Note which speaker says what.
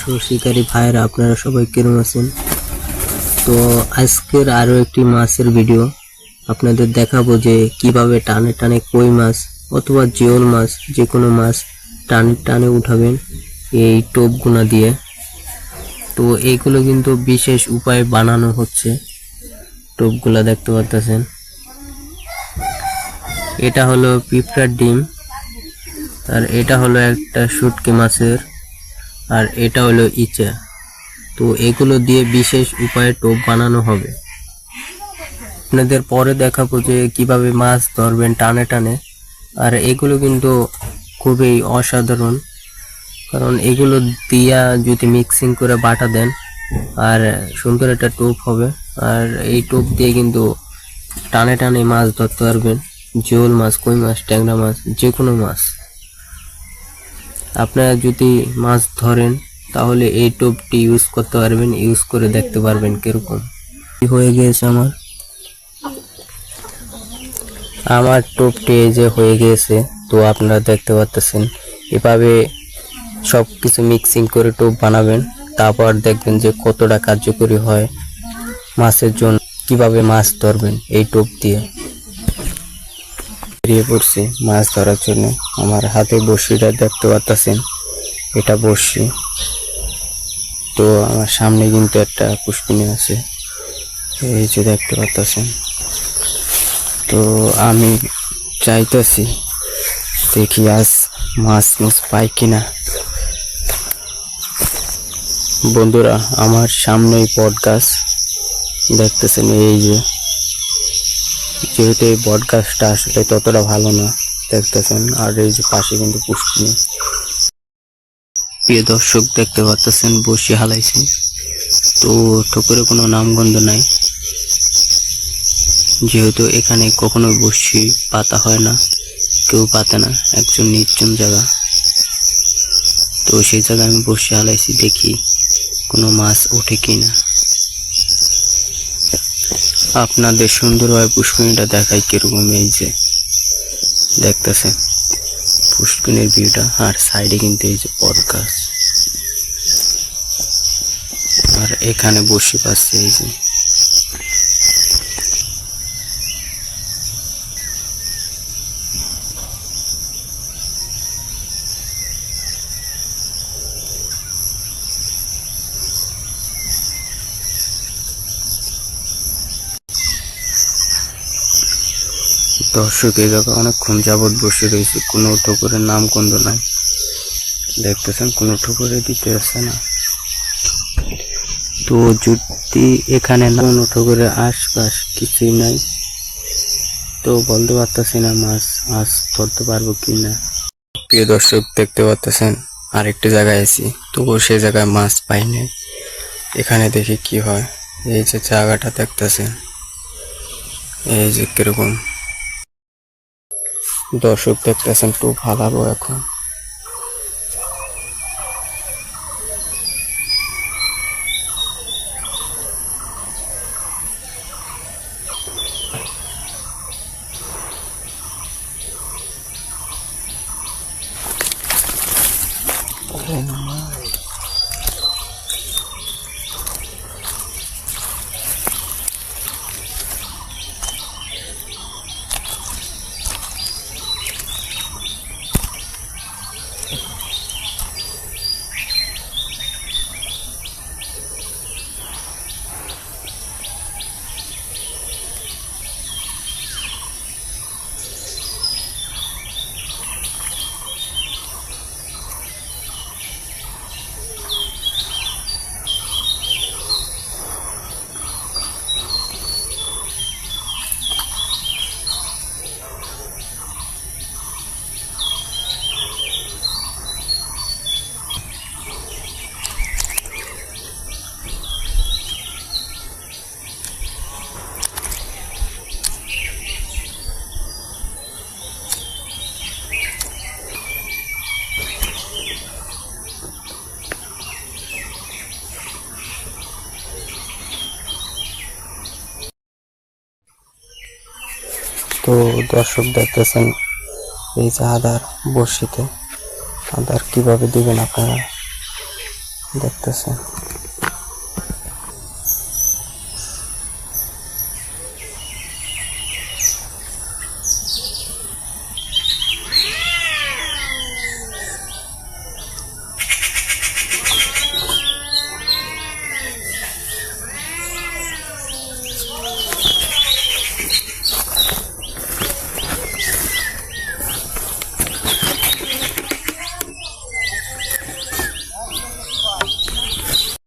Speaker 1: তো শিকারী ভাইরা আপনারা সবাই কেমন আছেন? তো আজকের আরো একটি মাছের ভিডিও আপনাদের দেখাবো যে কিভাবে টানে টানে কই মাছ অথবা জিওল মাছ যে কোনো মাছ টানে টানে উঠাবেন এই টোপগুনা দিয়ে। তো এইগুলো কিন্তু বিশেষ উপায়ে বানানো হচ্ছে। টোপগুলা দেখতে পাচ্ছেন, এটা হলো পিঁপড়ার ডিম, আর এটা হলো একটা শুটকি মাছের, আর এটা হলো ইচা। তো এগুলো দিয়ে বিশেষ উপায়ে টোপ বানানো হবে। আপনাদের পরে দেখাবো যে কিভাবে মাছ ধরবেন টানে টানে। আর এগুলো কিন্তু খুবই অসাধারণ, কারণ এগুলো দিয়া যদি মিক্সিং করে বাটা দেন আর সুন্দর একটা টোপ হবে। আর এই টোপ দিয়ে কিন্তু টানে টানে মাছ ধরতে পারবেন, জিওল মাছ, কই মাছ, ট্যাংরা মাছ, যে কোনো মাছ। আপনারা যদি মাছ ধরেন তাহলে এই টোপটি ইউজ করতে পারবেন, ইউজ করে দেখতে পারবেন কিরকম হয়ে গিয়েছে। আমার টোপটি এই যে হয়ে গিয়েছে। তো আপনারা দেখতে পাচ্ছেন, এভাবে সব কিছু মিক্সিং করে টোপ বানাবেন, তারপর দেখবেন যে কতটা কার্যকরী হয় মাছের জন্য। কিভাবে মাছ ধরবেন এই টোপ দিয়ে। বেরিয়ে পড়ছি মাছ ধরার জন্য। আমার হাতে বড়শিটা দেখতে পাচ্ছেন, এটা বড়শি। তো আমার সামনে কিন্তু একটা পুষ্পিনী আছে, এই যে দেখতে পাচ্ছেন। তো আমি চাইতেছি দেখি আজ মাছ পাই কিনা। বন্ধুরা, আমার সামনেই বট গাছ দেখতেছেন, এই যে যেহেতু এই বট গাছটা আসলে ততটা ভালো না দেখতেছেন। আর এই যে পাশে কিন্তু পুষ্পিনী। প্রিয় দর্শক, দেখতে পাচ্ছেন বসে হালাইছি। তো ঠোকরে কোনো নামগন্ধ নাই, যেহেতু এখানে কখনো বসি পাতা হয় না, কেউ পাতে না, একজন নির্জন জায়গা। তো সেই জায়গায় আমি বসে হালাইছি, দেখি কোনো মাছ ওঠে কিনা। আপনাদের সুন্দরভাবে পুষ্পিনীটা দেখাই কিরকম। এই যে দেখতেছেন পুষ্পিনীর ভিউটা, আর সাইডে কিন্তু এই যে বট গাছ, আর এখানে বসে পাচ্ছে এই যে। দর্শক, এই জায়গা অনেকক্ষণ যাবৎ বসে রয়েছে, কোনো ঠোকরের নাম গন্ধ নাই। দেখতেছেন কোনো ঠোকরে দিতে আসছে না। তো যদি এখানে কোনো ঠোকরের আশপাশ কিছুই নাই, তো বলতে পারতেছি না মাছ আজ ধরতে পারবো কিনা। প্রিয় দর্শক, দেখতে পাচ্ছেন আরেকটি জায়গায় আছি, তবুও সেই জায়গায় মাছ পাইনি। এখানে দেখি কি হয়। এই যে জায়গাটা দেখতেছেন, এই যে কিরকম। দর্শক দেখতেছেন, তো ভালো এখন। তো দর্শক দেখতেছেন, এই যে আদার বড়শিতে আদার কিভাবে দিবেন আপনারা। দেখতেছেন।